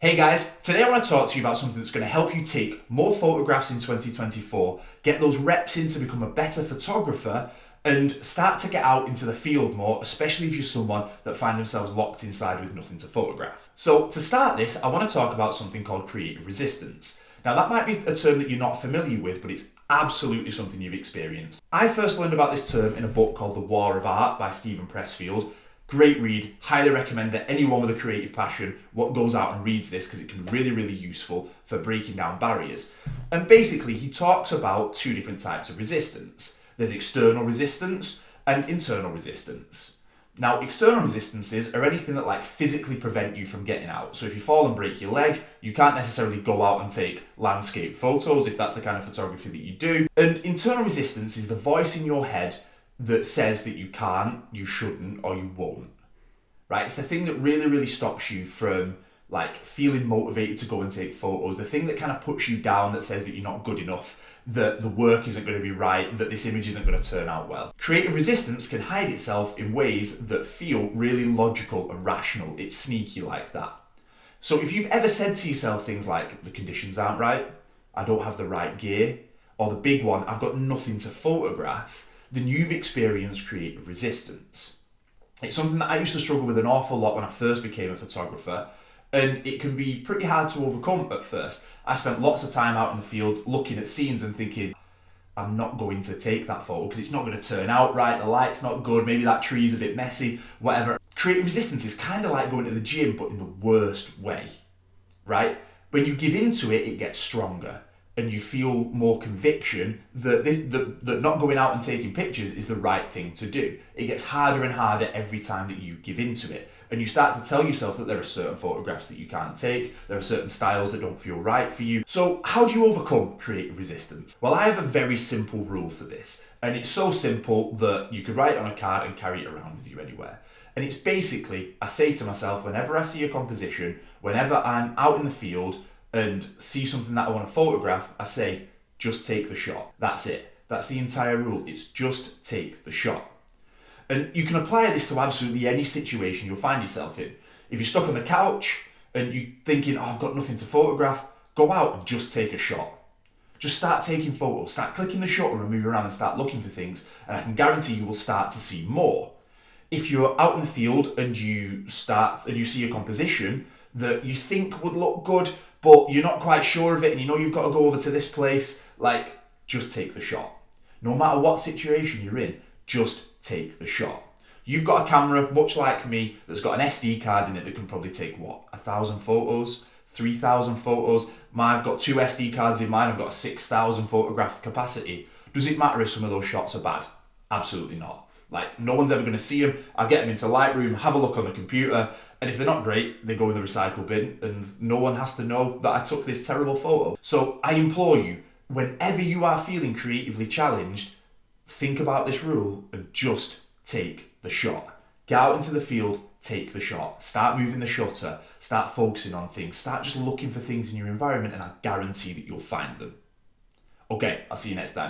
Hey guys, today I want to talk to you about something that's going to help you take more photographs in 2024, get those reps in to become a better photographer, and start to get out into the field more, especially if you're someone that finds themselves locked inside with nothing to photograph. So to start this, I want to talk about something called creative resistance. Now that might be a term that you're not familiar with, but it's absolutely something you've experienced. I first learned about this term in a book called The War of Art by Stephen Pressfield. Great read, highly recommend that anyone with a creative passion goes out and reads this because it can be really, really useful for breaking down barriers. And basically, he talks about two different types of resistance. There's external resistance and internal resistance. Now, external resistances are anything that physically prevent you from getting out. So if you fall and break your leg, you can't necessarily go out and take landscape photos if that's the kind of photography that you do. And internal resistance is the voice in your head that says that you can't, you shouldn't, or you won't, right? It's the thing that really, really stops you from feeling motivated to go and take photos, the thing that kind of puts you down, that says that you're not good enough, that the work isn't going to be right, that this image isn't going to turn out well. Creative resistance can hide itself in ways that feel really logical and rational. It's sneaky like that. So if you've ever said to yourself things like, the conditions aren't right, I don't have the right gear, or the big one, I've got nothing to photograph, then you've experienced creative resistance. It's something that I used to struggle with an awful lot when I first became a photographer, and it can be pretty hard to overcome at first. I spent lots of time out in the field looking at scenes and thinking, I'm not going to take that photo because it's not going to turn out right, the light's not good, maybe that tree's a bit messy, whatever. Creative resistance is kind of like going to the gym, but in the worst way, right? When you give into it, it gets stronger. And you feel more conviction that not going out and taking pictures is the right thing to do. It gets harder and harder every time that you give into it. And you start to tell yourself that there are certain photographs that you can't take, there are certain styles that don't feel right for you. So how do you overcome creative resistance? Well, I have a very simple rule for this. And it's so simple that you could write it on a card and carry it around with you anywhere. And it's basically, I say to myself, whenever I see a composition, whenever I'm out in the field, and see something that I want to photograph, I say, just take the shot. That's it. That's the entire rule. It's just take the shot. And you can apply this to absolutely any situation you'll find yourself in. If you're stuck on the couch and you're thinking, I've got nothing to photograph, go out and just take a shot. Just start taking photos, start clicking the shutter and move around and start looking for things, and I can guarantee you will start to see more. If you're out in the field and you see a composition that you think would look good, but you're not quite sure of it and you know you've got to go over to this place, just take the shot. No matter what situation you're in, just take the shot. You've got a camera, much like me, that's got an SD card in it that can probably take, 1,000 photos? 3,000 photos? I've got two SD cards in mine, I've got a 6,000 photograph capacity. Does it matter if some of those shots are bad? Absolutely not. No one's ever going to see them. I get them into Lightroom, have a look on the computer, and if they're not great, they go in the recycle bin, and no one has to know that I took this terrible photo. So I implore you, whenever you are feeling creatively challenged, think about this rule and just take the shot. Get out into the field, take the shot. Start moving the shutter, start focusing on things, start just looking for things in your environment, and I guarantee that you'll find them. Okay, I'll see you next time.